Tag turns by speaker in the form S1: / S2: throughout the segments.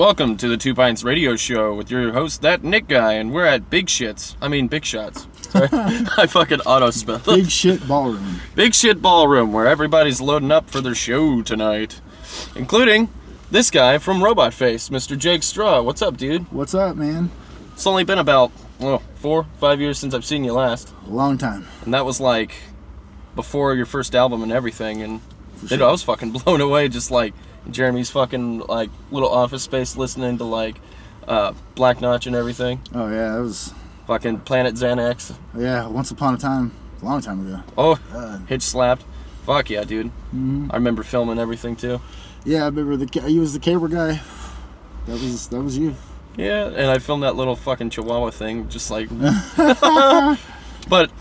S1: Welcome to the Two Pints Radio Show with your host, that Nick guy, and we're at Big Shots. Sorry, I fucking auto-spelled.
S2: Big Shit Ballroom.
S1: Big Shit Ballroom, where everybody's loading up for their show tonight. Including this guy from ROBOTFACE, Mr. Jake Straw. What's up, dude?
S2: What's up, man?
S1: It's only been about, 4-5 years since I've seen you last.
S2: A long time.
S1: And that was like before your first album and everything, and
S2: Sure.
S1: I was fucking blown away, just like Jeremy's fucking like little office space listening to like Black Notch and everything.
S2: Oh yeah, that was
S1: Fucking Planet Xanax.
S2: once upon a time, a long time ago.
S1: Oh,
S2: God.
S1: Hitch slapped. Fuck yeah, dude.
S2: Mm-hmm.
S1: I remember filming everything too.
S2: Yeah, I remember he was the camera guy. That was you.
S1: Yeah, and I filmed that little fucking Chihuahua thing, just like. But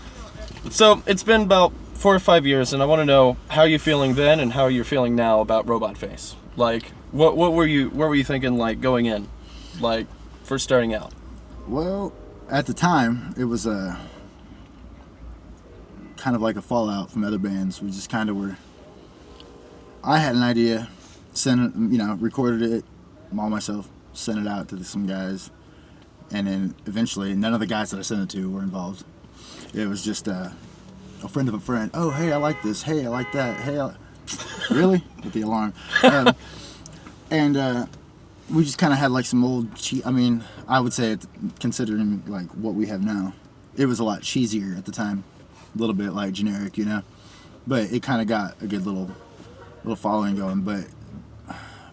S1: so it's been about 4 or 5 years, and I want to know how you're feeling then and how you're feeling now about ROBOTFACE. Like, what were you thinking, like, going in, like, first starting out?
S2: Well, at the time, it was kind of like a fallout from other bands. We just kind of were. I had an idea, recorded it all myself, sent it out to some guys, and then eventually none of the guys that I sent it to were involved. It was just a friend of a friend. Oh, hey, I like this. Hey, I like that. Hey, really? With the alarm. And we just kind of had like some old I would say considering like what we have now, it was a lot cheesier at the time. A little bit like generic, but it kind of got a good little following going. But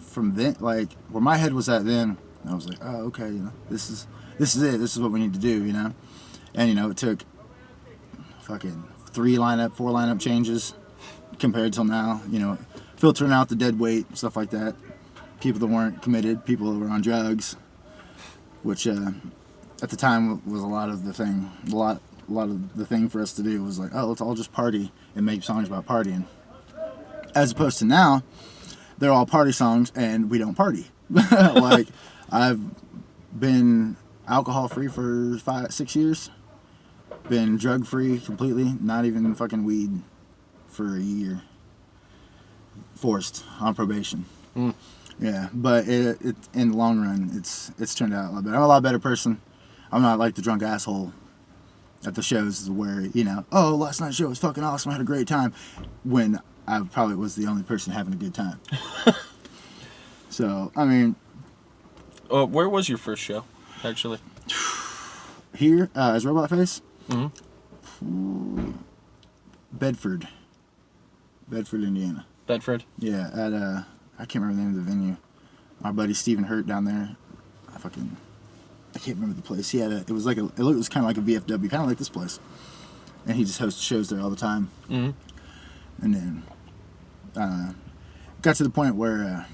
S2: from then, like where my head was at then, I was like, oh, okay, this is it. This is what we need to do, And it took fucking 4 lineup changes compared till now, filtering out the dead weight, stuff like that. People that weren't committed, people that were on drugs, which at the time was a lot of the thing. A lot of the thing for us to do was like, oh, let's all just party and make songs about partying. As opposed to now, they're all party songs and we don't party. Like, I've been alcohol free for 5-6 years. Been drug free completely, not even fucking weed for a year. Forced on probation. Yeah, but it in the long run, it's turned out a lot better. I'm a lot better person. I'm not like the drunk asshole at the shows where oh, last night's show was fucking awesome. I had a great time, when I probably was the only person having a good time. So
S1: where was your first show, actually?
S2: Here as ROBOTFACE.
S1: Mm-hmm.
S2: Bedford, Indiana.
S1: Bedford?
S2: Yeah, at I can't remember the name of the venue. Our buddy Stephen Hurt down there. I can't remember the place. He had it was kind of like a VFW, kind of like this place. And he just hosts shows there all the time.
S1: Mm-hmm.
S2: And then got to the point where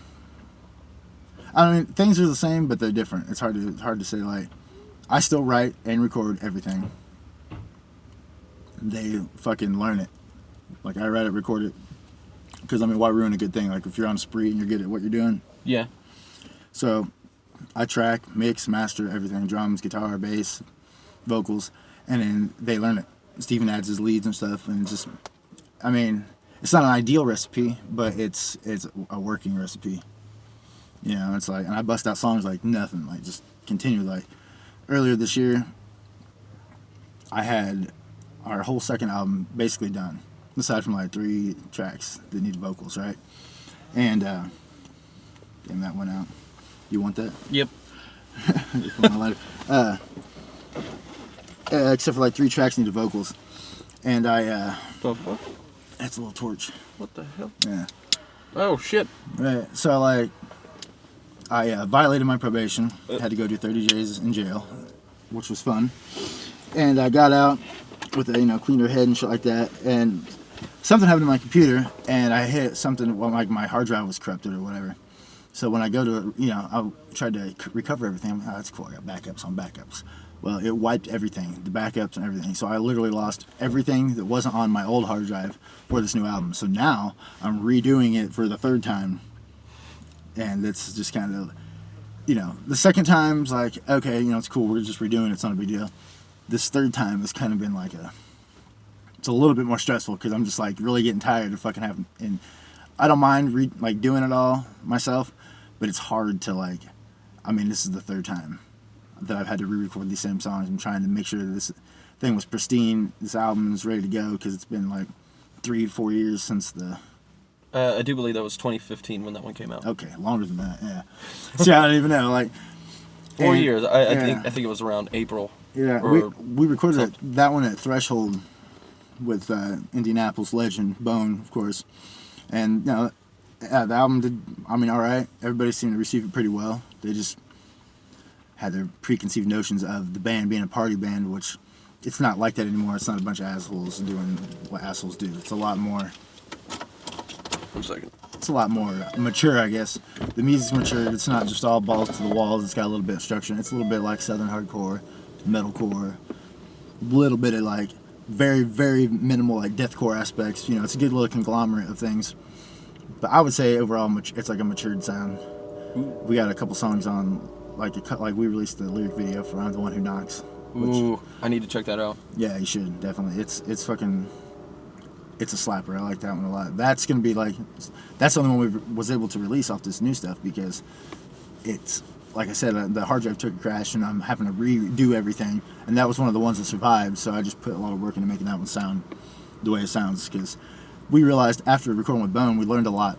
S2: things are the same, but they're different. It's hard to say. Like, I still write and record everything. They fucking learn it. Like, I write it, record it. Because, why ruin a good thing? Like, if you're on a spree and you're good at what you're doing.
S1: Yeah. So,
S2: I track, mix, master everything. Drums, guitar, bass, vocals. And then they learn it. Steven adds his leads and stuff. And it's just, it's not an ideal recipe, but it's a working recipe. It's like, and I bust out songs like nothing. Like, just continue. Like, earlier this year, I had our whole second album basically done, aside from like 3 tracks that needed vocals, right? And damn, that went out. You want that?
S1: Yep.
S2: Except for like 3 tracks needed vocals, and I
S1: The fuck?
S2: that's a little torch.
S1: What the hell?
S2: Yeah.
S1: Oh shit.
S2: Right. So like, I violated my probation. Had to go do 30 days in jail, which was fun. And I got out with a cleaner head and shit like that. And something happened to my computer, and I hit something. Well, like my hard drive was corrupted or whatever. So when I go to I tried to recover everything. I'm like, oh, that's cool. I got backups on backups. Well, it wiped everything, the backups and everything. So I literally lost everything that wasn't on my old hard drive for this new album. So now I'm redoing it for the 3rd time. And it's just kind of, the second time's like, okay, it's cool. We're just redoing it. It's not a big deal. This 3rd time has kind of been like it's a little bit more stressful because I'm just like really getting tired of fucking having, and I don't mind doing it all myself, but it's hard to like I mean, this is the third time that I've had to re-record these same songs. I'm trying to make sure that this thing was pristine. This album is ready to go because it's been like 3-4 years since the.
S1: I do believe that was 2015 when that one came out.
S2: Okay, longer than that. Yeah. See, I don't even know. Like
S1: 4 years. I think it was around April.
S2: Yeah, we recorded that one at Threshold with Indianapolis legend Bone, of course, and the album did. I mean, all right. Everybody seemed to receive it pretty well. They just had their preconceived notions of the band being a party band, which it's not like that anymore. It's not a bunch of assholes doing what assholes do. It's a lot more.
S1: 1 second.
S2: It's a lot more mature, I guess. The music's mature. It's not just all balls to the walls. It's got a little bit of structure. It's a little bit like Southern hardcore, metalcore, a little bit of like very, very minimal like deathcore aspects. You know, it's a good little conglomerate of things. But I would say overall, it's like a matured sound. We got a couple songs on, like we released the lyric video for "I'm the One Who Knocks."
S1: Ooh, I need to check that out.
S2: Yeah, you should definitely. It's fucking. It's a slapper. I like that one a lot. That's gonna be like, that's the only one we was able to release off this new stuff because it's, like I said, the hard drive took a crash and I'm having to redo everything, and that was one of the ones that survived. So I just put a lot of work into making that one sound the way it sounds because we realized after recording with Bone, we learned a lot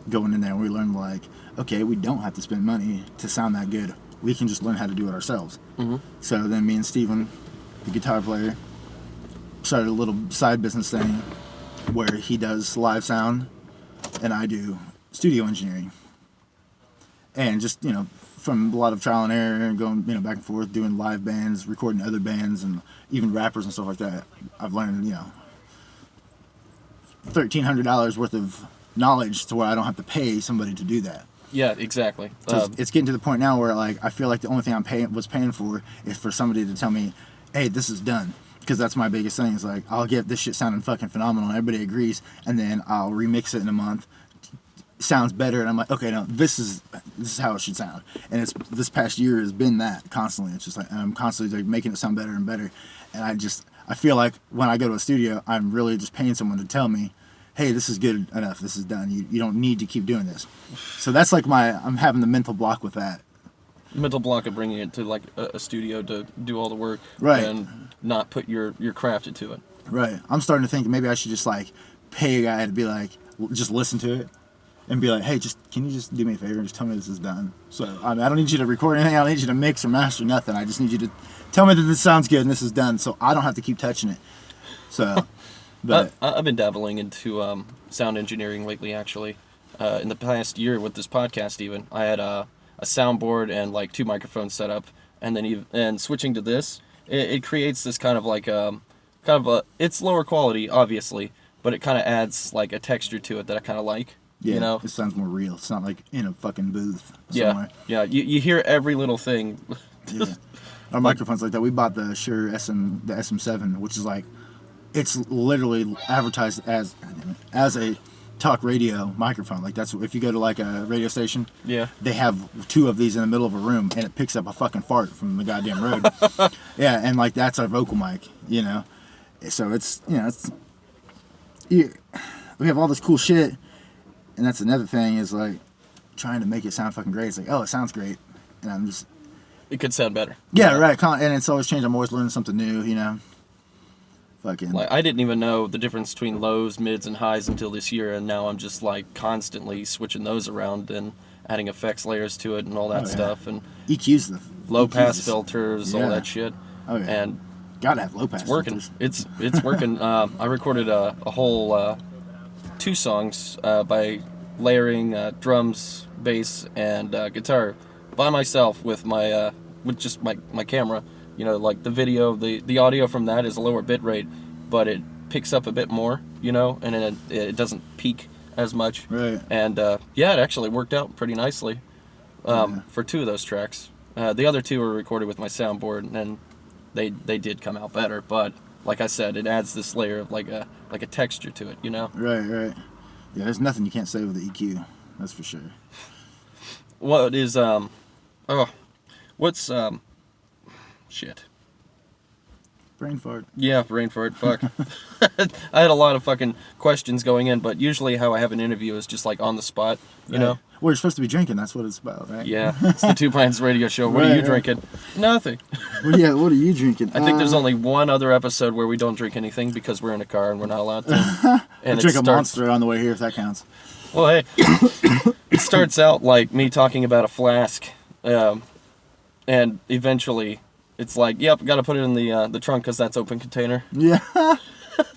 S2: going in there. And we learned like, okay, we don't have to spend money to sound that good. We can just learn how to do it ourselves. Mm-hmm. So then me and Steven, the guitar player, started a little side business thing where he does live sound and I do studio engineering. And just, from a lot of trial and error and going, back and forth, doing live bands, recording other bands and even rappers and stuff like that, I've learned, $1,300 worth of knowledge to where I don't have to pay somebody to do that.
S1: Yeah, exactly.
S2: It's getting to the point now where like I feel like the only thing I'm was paying for is for somebody to tell me, hey, this is done. Because that's my biggest thing is like I'll get this shit sounding fucking phenomenal and everybody agrees, and then I'll remix it in a month. Sounds better, and I'm like, okay, no, this is how it should sound. And it's this past year has been that constantly. It's just like I'm constantly like making it sound better and better. And I feel like when I go to a studio, I'm really just paying someone to tell me, hey, this is good enough. This is done. You don't need to keep doing this. So that's like I'm having the mental block with that.
S1: Mental block of bringing it to like a studio to do all the work,
S2: right,
S1: and not put your craft into it.
S2: Right. I'm starting to think maybe I should just like pay a guy to be like, just listen to it and be like, hey, can you just do me a favor and just tell me this is done? So I don't need you to record anything. I don't need you to mix or master nothing. I just need you to tell me that this sounds good and this is done, so I don't have to keep touching it. So, but
S1: I've been dabbling into sound engineering lately. Actually, in the past year with this podcast, even I had a soundboard and like 2 microphones set up, and then switching to this, it creates this kind of like it's lower quality obviously, but it kind of adds like a texture to it that I kind of like.
S2: Yeah, it sounds more real. It's not like in a fucking booth somewhere.
S1: Yeah. You hear every little thing.
S2: Yeah. Our microphones like that. We bought the Shure the SM7, which is like, it's literally advertised as a talk radio microphone. Like that's if you go to like a radio station,
S1: yeah, they
S2: have 2 of these in the middle of a room and it picks up a fucking fart from the goddamn road. Yeah, and like that's our vocal mic, So it's we have all this cool shit, and that's another thing is like trying to make it sound fucking great. It's like, oh, it sounds great, and I'm just,
S1: it could sound better.
S2: Yeah, right. And it's always changed. I'm always learning something new, Fucking.
S1: Like I didn't even know the difference between lows, mids, and highs until this year, and now I'm just like constantly switching those around and adding effects layers to it and all that stuff, and
S2: EQs,
S1: low pass filters, all that shit.
S2: Oh yeah.
S1: And
S2: gotta have low pass.
S1: It's working.
S2: Filters.
S1: It's working. I recorded a whole 2 songs by layering drums, bass, and guitar by myself with my with just my camera. Like the video, the audio from that is a lower bit rate, but it picks up a bit more, and it doesn't peak as much.
S2: Right.
S1: And it actually worked out pretty nicely for 2 of those tracks. The other 2 were recorded with my soundboard, and they did come out better. But like I said, it adds this layer of like a texture to it,
S2: Right. Yeah, there's nothing you can't say with the EQ. That's for sure.
S1: What is what's shit.
S2: Brain fart.
S1: Yeah, brain fart. Fuck. I had a lot of fucking questions going in, but usually how I have an interview is just like on the spot, you know?
S2: Well, you're supposed to be drinking. That's what it's about, right?
S1: Yeah, it's the Two Plants radio show. What are you drinking? Nothing.
S2: Well, yeah, what are you drinking?
S1: I think there's only one other episode where we don't drink anything because we're in a car and we're not allowed to. And
S2: drink a Monster on the way here, if that counts.
S1: Well, hey, it starts out like me talking about a flask, and eventually it's like, yep, got to put it in the trunk because that's open container.
S2: Yeah,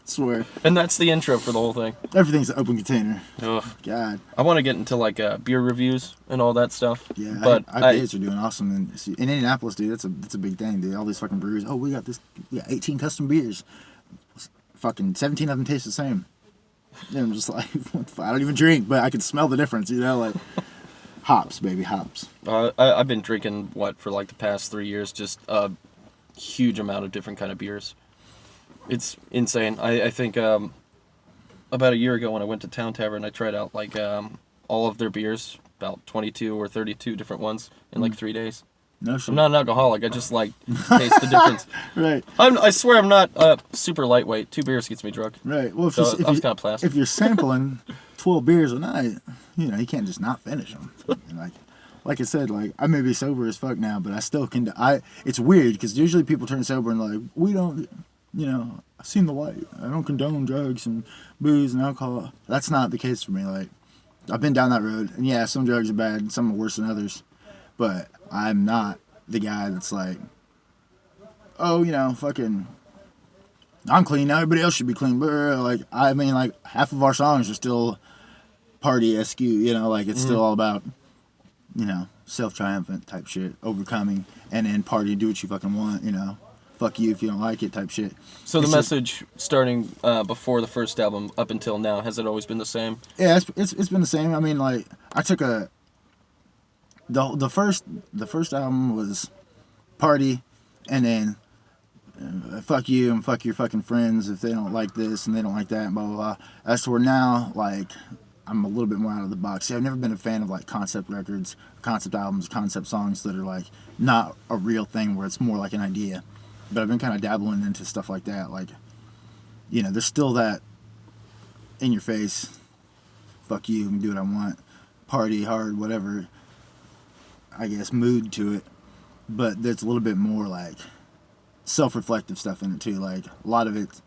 S2: swear.
S1: And that's the intro for the whole thing.
S2: Everything's an open container.
S1: Ugh.
S2: God.
S1: I want to get into like beer reviews and all that stuff.
S2: Yeah,
S1: but
S2: IPAs are doing awesome in Indianapolis, dude. That's a big thing, dude. All these fucking breweries. Oh, we got 18 custom beers. Fucking 17 of them taste the same. And I'm just like, what the fuck? I don't even drink, but I can smell the difference, you know, like hops, baby, hops.
S1: I've been drinking for like the past 3 years, just a huge amount of different kind of beers. It's insane. I think about a year ago when I went to Town Tavern, I tried out like all of their beers, about 22 or 32 different ones in like 3 days.
S2: No shit.
S1: I'm not an alcoholic. I just like taste the difference.
S2: Right.
S1: I swear I'm not super lightweight. 2 beers gets me drunk.
S2: Right. Well,
S1: I was kind of plastic.
S2: If you're sampling 12 beers a night, you know, you can't just not finish them. And like I said, like I may be sober as fuck now, but I still can. It's weird because usually people turn sober and like we don't, you know, I've seen the light. I don't condone drugs and booze and alcohol. That's not the case for me. Like I've been down that road, and yeah, some drugs are bad, and some are worse than others, but I'm not the guy that's like, oh, you know, fucking, I'm clean now, everybody else should be clean. But like, I mean, like half of our songs are still party SQ, you know, like it's still all about, you know, self-triumphant type shit, overcoming, and then party, do what you fucking want, you know, fuck you if you don't like it type shit.
S1: So the message starting before the first album up until now, has it always been the same?
S2: Yeah, it's been the same. I mean, like I took the first album was party, and then fuck you and fuck your fucking friends if they don't like this and they don't like that and blah blah blah. As to where now, like I'm a little bit more out of the box. See, I've never been a fan of like concept records, concept albums, concept songs that are like not a real thing where it's more like an idea. But I've been kind of dabbling into stuff like that. Like, you know, there's still that in your face, fuck you and do what I want, party hard, whatever, I guess, mood to it. But there's a little bit more like self-reflective stuff in it too. Like a lot of it's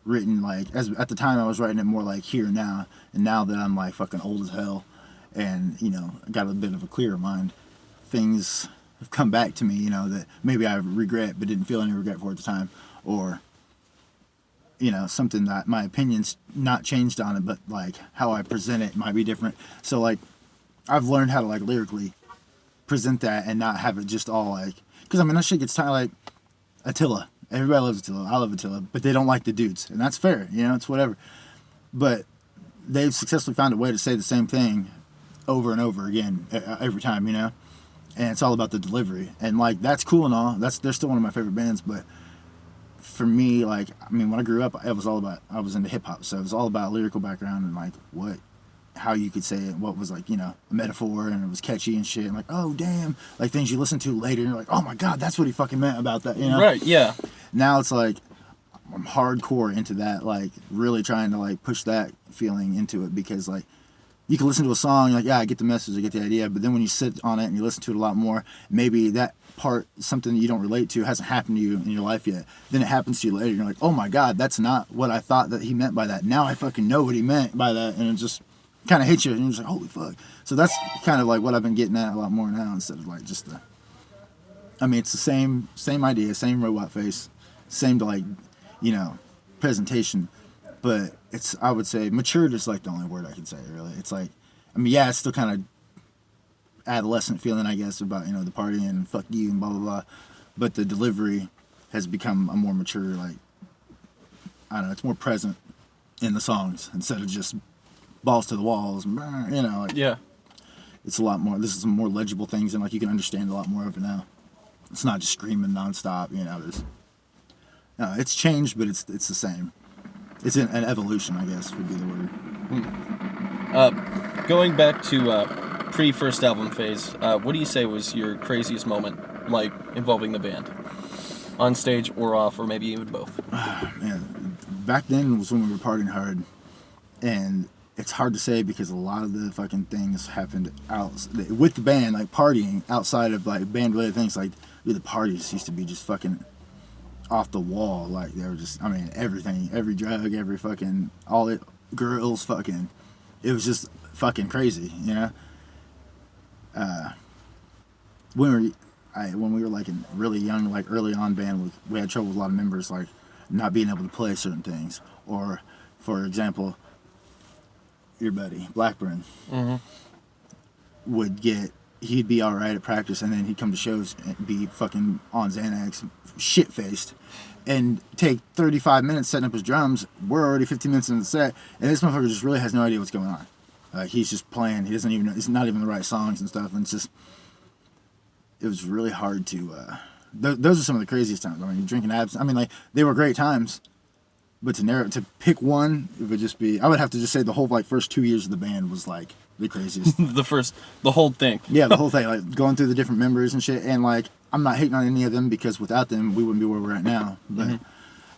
S2: written like, as at the time I was writing it more like here and now. And now that I'm like fucking old as hell and, you know, got a bit of a clearer mind, things have come back to me, you know, that maybe I regret but didn't feel any regret for at the time, or, you know, something that my opinion's not changed on it, but like how I present it might be different. So like I've learned how to like lyrically present that and not have it just all like, because I mean that shit gets tired. Like Attila, everybody loves Attila, I love Attila, but they don't like the dudes, and that's fair, you know, it's whatever. But they've successfully found a way to say the same thing over and over again every time, you know. And it's all about the delivery, and like that's cool and all. They're still one of my favorite bands, but for me, like I mean, when I grew up, I was into hip hop, so it was all about lyrical background and like how you could say it, what was like, you know, a metaphor, and it was catchy and shit. And like, oh damn, like things you listen to later, and you're like, oh my god, that's what he fucking meant about that, you know?
S1: Right? Yeah.
S2: Now it's like I'm hardcore into that, like really trying to like push that feeling into it, because like you can listen to a song, you're like, yeah, I get the message, I get the idea, but then when you sit on it and you listen to it a lot more, maybe that part, something that you don't relate to, hasn't happened to you in your life yet. Then it happens to you later, and you're like, oh my god, that's not what I thought that he meant by that. Now I fucking know what he meant by that, and it just kind of hits you, and you're just like, holy fuck. So that's kind of like what I've been getting at a lot more now, instead of like just the, I mean, it's the same idea, same ROBOTFACE, same like, you know, presentation, but it's, I would say, matured is like the only word I can say, really. It's like, I mean, yeah, it's still kind of adolescent feeling, I guess, about, you know, the party and fuck you and blah, blah, blah. But the delivery has become a more mature, like, I don't know, it's more present in the songs instead of just balls to the walls, you know, like,
S1: Yeah.
S2: it's a lot more, this is some more legible things, and like you can understand a lot more of it now. It's not just screaming nonstop, you know, no, it's changed, but it's the same. It's an evolution, I guess, would be the word.
S1: Going back to pre-first album phase, what do you say was your craziest moment, like, involving the band? On stage or off, or maybe even both?
S2: Man, back then was when we were partying hard, and it's hard to say because a lot of the fucking things happened out with the band, like partying outside of like band related things. Like dude, the parties used to be just fucking off the wall. Like they were just, I mean, everything, every drug, every fucking, all it, girls, fucking, it was just fucking crazy, you know. When we were like in really young, like early on band, we had trouble with a lot of members, like not being able to play certain things, or for example, your buddy Blackburn he'd be all right at practice, and then he'd come to shows and be fucking on Xanax, shit faced, and take 35 minutes setting up his drums. We're already 15 minutes into the set, and this motherfucker just really has no idea what's going on. He's just playing. He doesn't even know. It's not even the right songs and stuff. And it's just, it was really hard to. Those are some of the craziest times. I mean, drinking abs. I mean, like they were great times. But to pick one, it would just be, I would have to just say the whole like first 2 years of the band was like the craziest.
S1: the whole thing.
S2: Yeah, the whole thing, like going through the different members and shit, and like I'm not hating on any of them because without them we wouldn't be where we're at now. But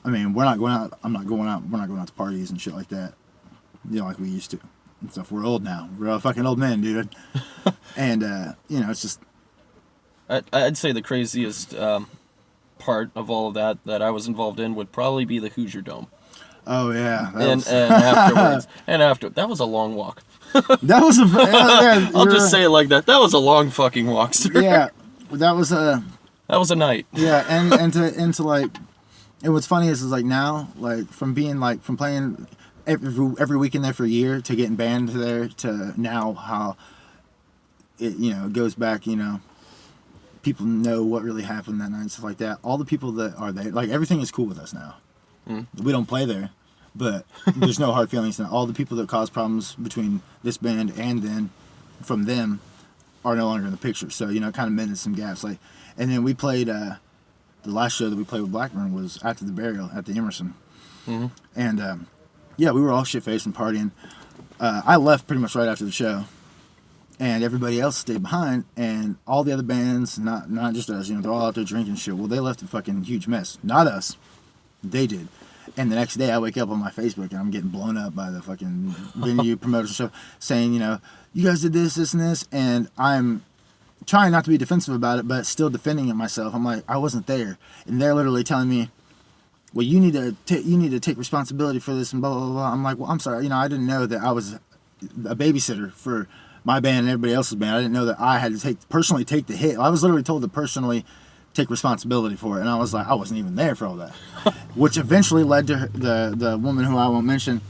S2: I mean, we're not going out. I'm not going out. We're not going out to parties and shit like that. You know, like we used to and stuff. We're old now. We're all fucking old men, dude. And you know, it's just.
S1: I'd say the craziest part of all of that I was involved in would probably be the Hoosier Dome.
S2: Oh yeah,
S1: and afterwards, that was a long walk.
S2: That was a. Yeah,
S1: I'll just say it like that. That was a long fucking walk, sir.
S2: Yeah, that was a.
S1: That was a night.
S2: Yeah, and to like, and what's funny is like now, like from playing every weekend there for a year to getting banned there to now how it goes back, people know what really happened that night and stuff like that. All the people that are there, like everything is cool with us now. We don't play there, but there's no hard feelings now. All the people that caused problems between this band and then from them are no longer in the picture. So, it kind of mended some gaps. Like, and then we played, the last show that we played with Blackburn was after the burial at the Emerson. And, yeah, we were all shit-faced and partying. I left pretty much right after the show. And everybody else stayed behind, and all the other bands, not just us, they're all out there drinking shit. Well, they left a fucking huge mess. Not us. They did. And the next day I wake up on my Facebook and I'm getting blown up by the fucking venue promoters and stuff saying, you guys did this, this, and this. And I'm trying not to be defensive about it, but still defending it myself. I'm like, I wasn't there. And they're literally telling me, well, you need to take responsibility for this and blah, blah, blah. I'm like, well, I'm sorry. I didn't know that I was a babysitter for my band and everybody else's band. I didn't know that I had to personally take the hit. I was literally told to personally take responsibility for it, and I was like, I wasn't even there for all that. Which eventually led to the woman who I won't mention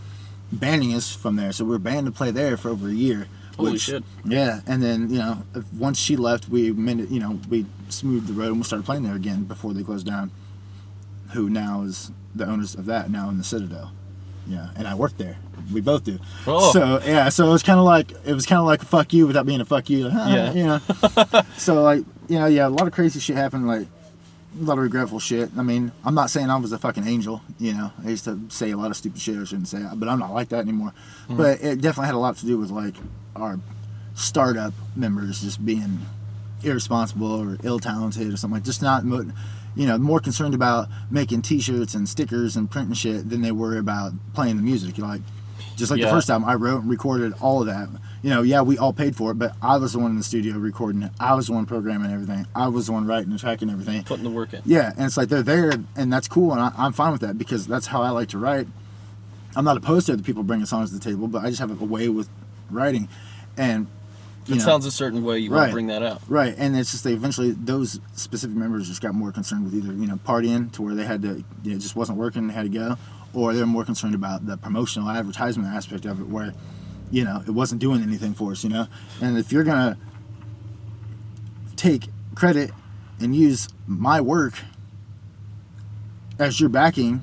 S2: banning us from there. So we were banned to play there for over a year.
S1: Holy shit.
S2: Yeah, and then once she left, we we smoothed the road and we started playing there again before they closed down. Who now is the owners of that now in the Citadel. Yeah, and I worked there. We both do. Oh. So yeah, so it was kind of like a fuck you without being a fuck you. Like, yeah. So like yeah, a lot of crazy shit happened. Like a lot of regretful shit. I mean, I'm not saying I was a fucking angel. I used to say a lot of stupid shit I shouldn't say, but I'm not like that anymore. But it definitely had a lot to do with like our startup members just being irresponsible or ill-talented or something like just not. More concerned about making T-shirts and stickers and printing shit than they were about playing the music. Just like the first album, I wrote and recorded all of that. Yeah, we all paid for it, but I was the one in the studio recording it. I was the one programming everything. I was the one writing and tracking everything.
S1: Putting the work in.
S2: Yeah, and it's like they're there, and that's cool, and I'm fine with that because that's how I like to write. I'm not opposed to other people bringing songs to the table, but I just have a way with writing. And
S1: it sounds a certain way, you want to bring that out.
S2: Right, and it's just eventually those specific members just got more concerned with either, partying to where they had to, it just wasn't working and they had to go, or they're more concerned about the promotional advertisement aspect of it where, it wasn't doing anything for us, And if you're going to take credit and use my work as your backing,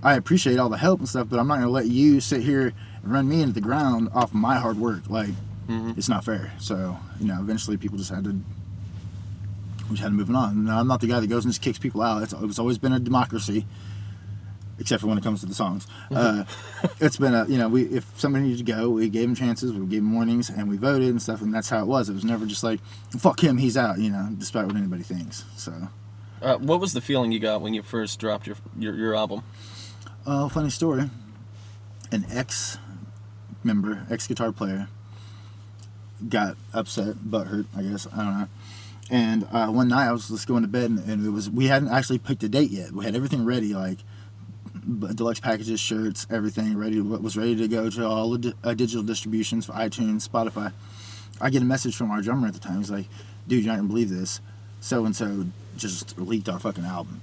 S2: I appreciate all the help and stuff, but I'm not going to let you sit here and run me into the ground off of my hard work. Like, it's not fair. So, eventually people just had to move on. Now, I'm not the guy that goes and just kicks people out. It's always been a democracy, except for when it comes to the songs. It's been if somebody needed to go, we gave them chances, we gave them warnings, and we voted and stuff, and that's how it was. It was never just like, fuck him, he's out, despite what anybody thinks. So,
S1: what was the feeling you got when you first dropped your album?
S2: Funny story. An ex member, ex-guitar player, got upset, butthurt, I guess, I don't know. And one night I was just going to bed, and we hadn't actually picked a date yet. We had everything ready, like deluxe packages, shirts, everything ready. Was ready to go to all the digital distributions for iTunes, Spotify. I get a message from our drummer at the time. He's like, "Dude, you're not gonna believe this. So and so just leaked our fucking album."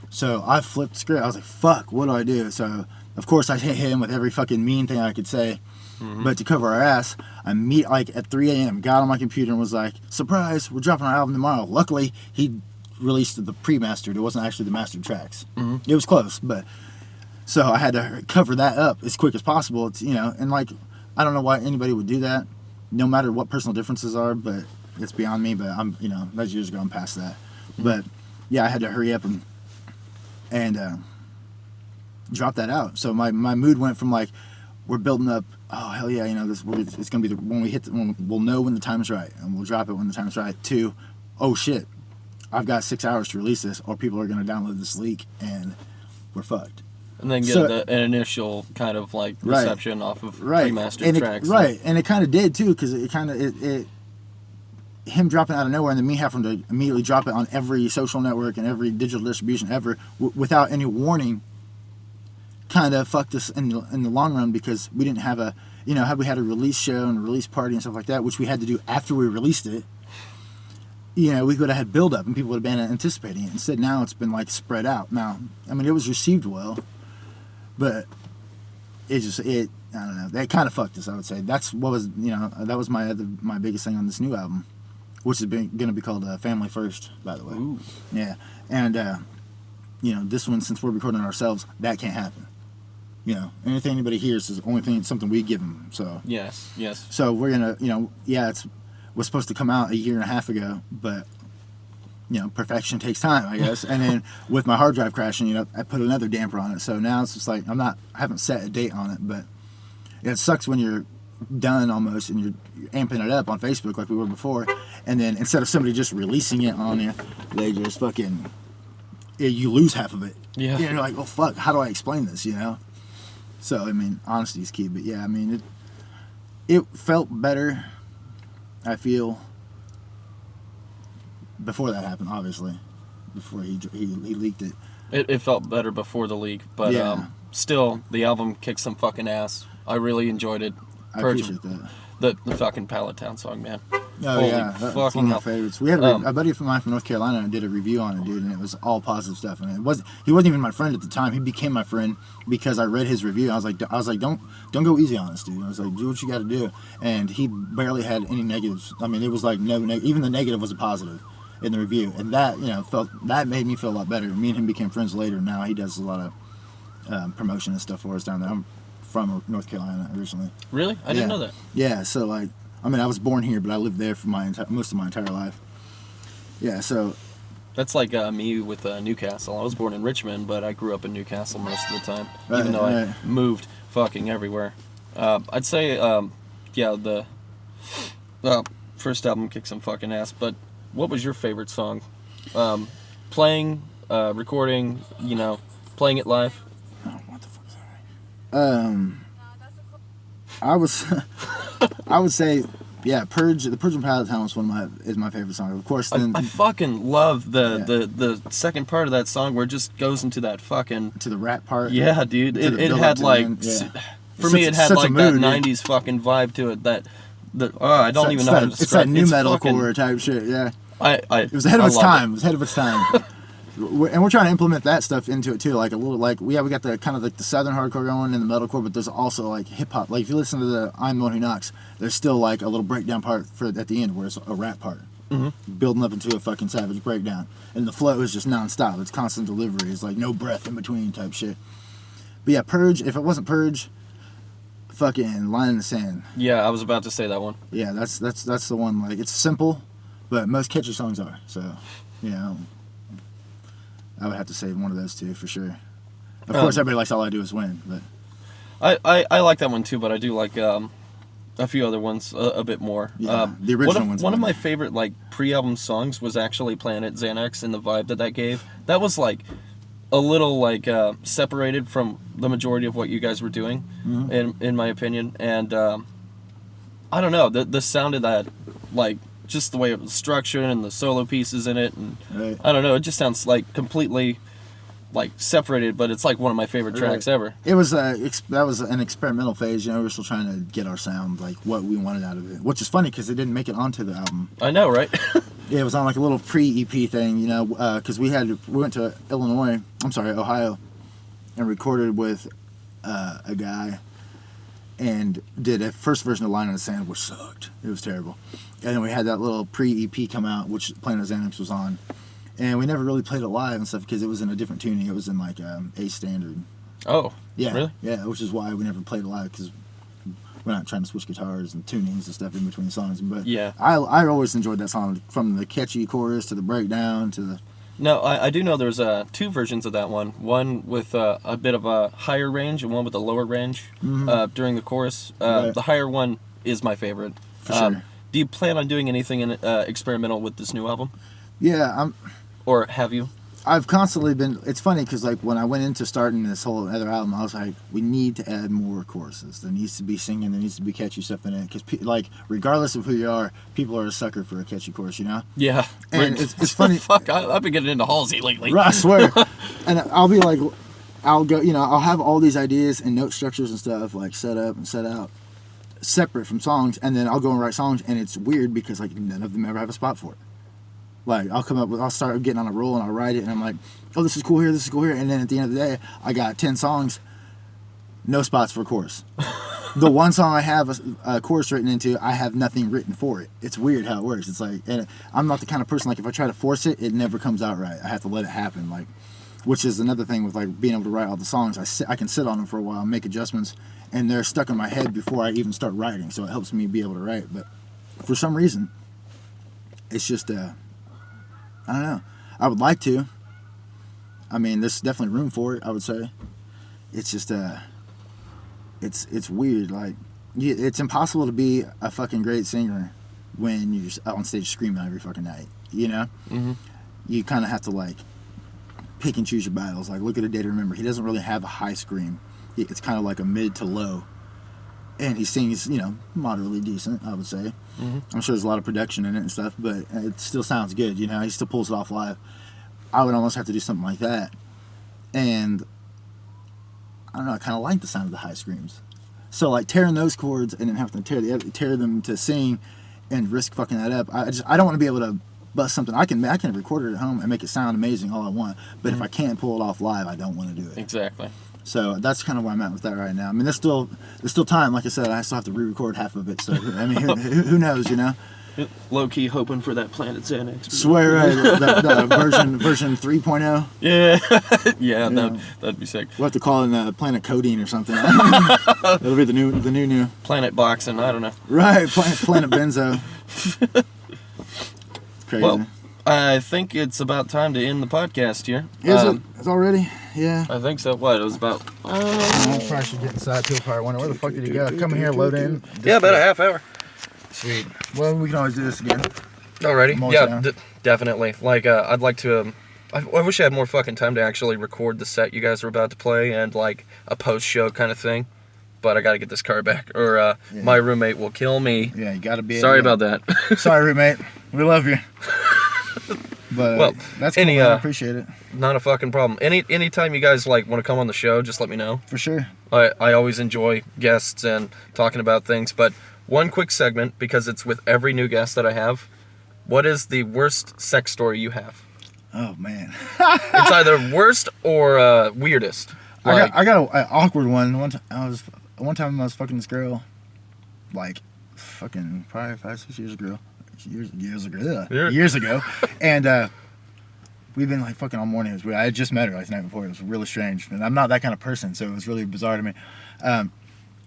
S2: So I flipped the script. I was like, "Fuck, what do I do?" So of course I hit him with every fucking mean thing I could say. But to cover our ass, I meet like at 3 a.m. got on my computer and was like, "Surprise, we're dropping our album tomorrow." Luckily, he released the pre-mastered. It wasn't actually the mastered tracks. It was close, but so I had to cover that up as quick as possible. It's, you know, and like I don't know why anybody would do that, no matter what personal differences are. But it's beyond me. But I'm, you know, that's years ago. I'm past that. But yeah, I had to hurry up and drop that out. So my mood went from like, we're building up, oh hell yeah, you know, it's gonna be when we hit when we'll know when the time's right and we'll drop it when the time's right, to, oh shit, I've got 6 hours to release this or people are gonna download this leak and we're fucked.
S1: And then get an initial kind of like reception off of pre-mastered tracks.
S2: And it kind of did too, because it kind of him dropping out of nowhere and then me having to immediately drop it on every social network and every digital distribution ever without any warning kind of fucked us in the long run, because we didn't have a, you know, had we had a release show and a release party and stuff like that, which we had to do after we released it, you know, we would have had build up and people would have been anticipating it. Instead, now it's been like spread out. Now, I mean, it was received well, but I don't know, that kind of fucked us, I would say. That's what was, you know, that was my biggest thing on this new album, which is going to be called Family First, by the way.
S1: Ooh.
S2: Yeah, and you know, this one, since we're recording it ourselves, that can't happen. You know, anything anybody hears is the only thing, something we give them. So
S1: yes.
S2: So we're gonna, you know, yeah, was supposed to come out a year and a half ago, but you know, perfection takes time, I guess. And then with my hard drive crashing, you know, I put another damper on it. So now it's just like I haven't set a date on it, but it sucks when you're done almost and you're amping it up on Facebook like we were before, and then instead of somebody just releasing it on there, they just fucking, you lose half of it.
S1: Yeah.
S2: You're like, oh fuck, how do I explain this? You know. So I mean, honesty is key. But yeah, I mean, it felt better, I feel, before that happened. Obviously, before he leaked it.
S1: It felt better before the leak, but
S2: yeah.
S1: Still, the album kicked some fucking ass. I really enjoyed it.
S2: I appreciate that.
S1: The fucking Pallet Town song, man.
S2: Oh
S1: Holy
S2: yeah, that's one
S1: fucking
S2: of my favorites. We had a buddy of mine from North Carolina did a review on it, dude, and it was all positive stuff. And he wasn't even my friend at the time. He became my friend because I read his review. I was like, don't go easy on this, dude. I was like, do what you got to do. And he barely had any negatives. I mean, it was like even the negative was a positive in the review, and that, you know, that made me feel a lot better. Me and him became friends later. Now he does a lot of promotion and stuff for us down there. I'm from North Carolina originally.
S1: Really? I didn't know that.
S2: Yeah, so like, I mean, I was born here, but I lived there for most of my entire life. Yeah, so.
S1: That's like me with Newcastle. I was born in Richmond, but I grew up in Newcastle most of the time, even though I moved fucking everywhere. I'd say, yeah, the first album kicked some fucking ass, but what was your favorite song? Playing, recording, you know, playing it live?
S2: Oh, what the fuck is that? I would say, yeah, Purge. The Purge and Pallet Town is my favorite song. Of course, then
S1: I fucking love the second part of that song where it just goes into that fucking
S2: to the rap part.
S1: Yeah, dude. It had like for me it had like that '90s fucking vibe to it. I don't even know how to describe it.
S2: It's that new metalcore type shit. Yeah. It was ahead of its time. It was ahead of its time. And we're trying to implement that stuff into it too, like a little, like we got the kind of like the southern hardcore going and the metalcore, but there's also like hip hop. Like if you listen to the I'm the One Who Knocks, there's still like a little breakdown part at the end where it's a rap part, building up into a fucking savage breakdown, and the flow is just nonstop. It's constant delivery. It's like no breath in between type shit. But yeah, Purge. If it wasn't Purge, fucking Line in the Sand.
S1: Yeah, I was about to say that one.
S2: Yeah, that's the one. Like it's simple, but most catchy songs are. So, you know. I would have to say one of those two for sure. Of course, everybody likes All I Do Is Win, but
S1: I like that one too. But I do like a few other ones a bit more.
S2: Yeah, the original ones.
S1: One of my favorite like pre-album songs was actually Planet Xanax, and the vibe that gave. That was like a little like separated from the majority of what you guys were doing, in my opinion. And I don't know, the sound of that, like just the way it was structured and the solo pieces in it, and
S2: Right.
S1: I don't know, it just sounds like completely like separated, but it's like one of my favorite tracks ever.
S2: It was that was an experimental phase. You know, we were still trying to get our sound, like what we wanted out of it. Which is funny because it didn't make it onto the album.
S1: I know, right?
S2: Yeah, it was on like a little pre-EP thing, you know, because we went to Ohio, and recorded with a guy, and did a first version of Line in the Sand, which sucked. It was terrible. And then we had that little pre-EP come out, which Planet Xanax was on. And we never really played it live and stuff because it was in a different tuning. It was in like A standard.
S1: Oh,
S2: Yeah,
S1: really?
S2: Yeah, which is why we never played it live, because we're not trying to switch guitars and tunings and stuff in between songs. But
S1: Yeah.
S2: I always enjoyed that song, from the catchy chorus to the breakdown to the...
S1: No, I do know there's two versions of that one. One with a bit of a higher range and one with a lower range during the chorus.
S2: Right.
S1: The higher one is my favorite.
S2: For sure.
S1: Do you plan on doing anything experimental with this new album?
S2: Yeah,
S1: Or have you?
S2: I've constantly been... It's funny because like when I went into starting this whole other album, I was like, we need to add more choruses. There needs to be singing. There needs to be catchy stuff in it. Because like, regardless of who you are, people are a sucker for a catchy chorus, you know?
S1: Yeah.
S2: And it's funny...
S1: Fuck, I've been getting into Halsey lately.
S2: I swear. And I'll be like, I'll go, you know, I'll have all these ideas and note structures and stuff like set up and set out separate from songs, and then I'll go and write songs, and it's weird because like none of them ever have a spot for it. Like I'll start getting on a roll and I'll write it, and I'm like, oh, this is cool here, this is cool here, and then at the end of the day, I got 10 songs, no spots for a chorus. The one song I have a chorus written into, I have nothing written for it. It's weird how it works. It's like, and I'm not the kind of person, like if I try to force it, it never comes out right. I have to let it happen, like, which is another thing with like being able to write all the songs. I can sit on them for a while, make adjustments, and they're stuck in my head before I even start writing, so it helps me be able to write. But for some reason, it's just I don't know. I would like to. I mean, there's definitely room for it, I would say. It's just it's weird. Like, it's impossible to be a fucking great singer when you're on stage screaming every fucking night, you know?
S1: Mm-hmm.
S2: You kind of have to, like, pick and choose your battles. Like, look at A Day to Remember. He doesn't really have a high scream. It's kind of like a mid to low. And he sings, you know, moderately decent, I would say. Mm-hmm. I'm sure there's a lot of production in it and stuff, but it still sounds good, you know? He still pulls it off live. I would almost have to do something like that. And I don't know, I kind of like the sound of the high screams. So, like, tearing those chords and then having to tear them to sing and risk fucking that up, I don't want to be able to bust something. I can record it at home and make it sound amazing all I want, but if I can't pull it off live, I don't want to do it.
S1: Exactly.
S2: So that's kind of where I'm at with that right now. I mean, there's still time. Like I said, I still have to re-record half of it. So I mean, who knows, you know?
S1: Low key hoping for that Planet Xanax.
S2: Swear, right? That version 3.0.
S1: Yeah, yeah, that'd be sick.
S2: We'll have to call it Planet Codeine or something. It'll be the new.
S1: Planet Boxing. I don't know.
S2: Right, Planet Benzo. It's crazy.
S1: Well, I think it's about time to end the podcast here.
S2: Is it? It's already? Yeah.
S1: I think so. What? It was about...
S2: I probably should get inside. People probably wonder, where the fuck did he go? Come here, load in.
S1: Yeah, about a half hour.
S2: Sweet. Well, we can always do this again.
S1: Alrighty. Yeah, definitely. Like, I'd like to... I wish I had more fucking time to actually record the set you guys are about to play and, like, a post-show kind of thing. But I gotta get this car back, or my roommate will kill me.
S2: Yeah, you gotta be...
S1: Sorry about that.
S2: Sorry, roommate. We love you. But
S1: well,
S2: that's cool, man. I appreciate it.
S1: Not a fucking problem. Anytime you guys like want to come on the show, just let me know.
S2: For sure.
S1: I always enjoy guests and talking about things. But one quick segment, because it's with every new guest that I have. What is the worst sex story you have?
S2: Oh man.
S1: It's either worst or weirdest. Like,
S2: I got an awkward one. One time I was fucking this girl, like fucking probably 5-6 years ago. Years ago, and we've been like fucking all morning. I had just met her like the night before. It was really strange, and I'm not that kind of person, so it was really bizarre to me.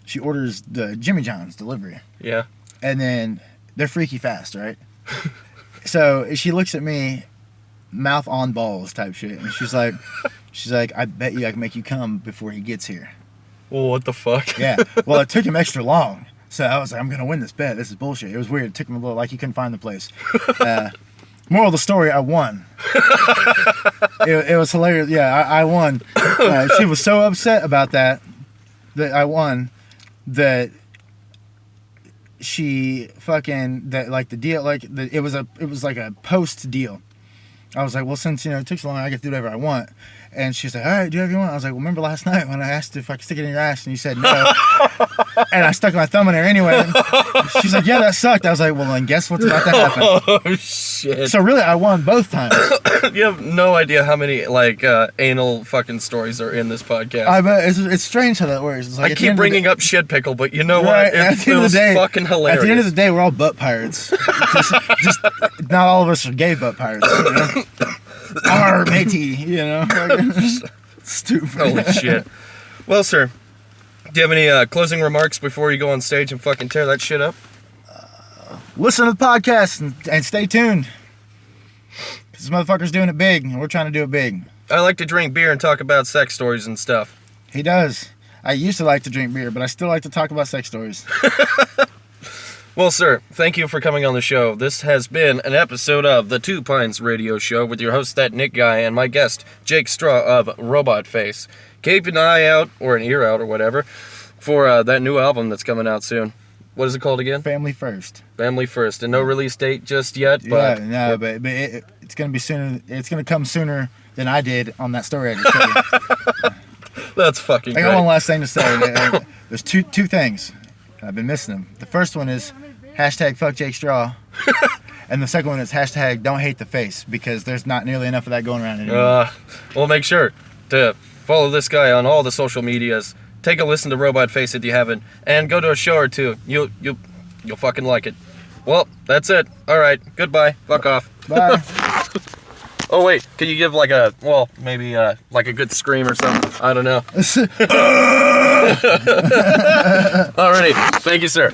S2: She orders the Jimmy John's delivery.
S1: Yeah.
S2: And then they're freaky fast, right? So she looks at me, mouth on balls type shit, and she's like, I bet you I can make you come before he gets here.
S1: Well, what the fuck?
S2: Yeah. Well, it took him extra long. So I was like, I'm going to win this bet. This is bullshit. It was weird. It took him a little, like he couldn't find the place. Moral of the story, I won. It was hilarious. Yeah, I won. She was so upset about that I won, that she fucking, that like the deal, like it was like a post deal. I was like, well, since it took so long, I get to do whatever I want. And she's like, all right, do whatever you want. I was like, well, remember last night when I asked if I could stick it in your ass and you said no? And I stuck my thumb in there anyway. She's like, yeah, that sucked. I was like, well, then guess what's about to happen?
S1: Oh, shit.
S2: So really, I won both times.
S1: You have no idea how many, anal fucking stories are in this podcast.
S2: I bet. It's strange how that works. It's like
S1: I keep bringing up shit pickle, but you know what? It was fucking hilarious.
S2: At the end of the day, we're all butt pirates. just not all of us are gay butt pirates. Arr, matey, Stupid.
S1: Holy shit. Well, sir, do you have any closing remarks before you go on stage and fucking tear that shit up?
S2: Listen to the podcast and stay tuned. This motherfucker's doing it big, and we're trying to do it big.
S1: I like to drink beer and talk about sex stories and stuff.
S2: He does. I used to like to drink beer, but I still like to talk about sex stories.
S1: Well, sir, thank you for coming on the show. This has been an episode of the Two Pines Radio Show with your host, that Nick guy, and my guest, Jake Straw of ROBOTFACE. Keep an eye out, or an ear out, or whatever, for that new album that's coming out soon. What is it called again?
S2: Family First.
S1: Family First. And no release date just yet, but...
S2: Yeah, no, but it's going to be sooner. It's going to come sooner than I did on that story I just told you.
S1: That's fucking great.
S2: I got one last thing to say. There's two things. I've been missing them. The first one is hashtag fuck Jake Straw. And the second one is hashtag don't hate the face, because there's not nearly enough of that going around anymore.
S1: Well, make sure to follow this guy on all the social medias. Take a listen to ROBOTFACE if you haven't, and go to a show or two. You'll fucking like it. Well, that's it. All right, goodbye. Fuck off.
S2: Bye.
S1: Oh wait, can you give maybe a good scream or something? I don't know. Alrighty, thank you, sir.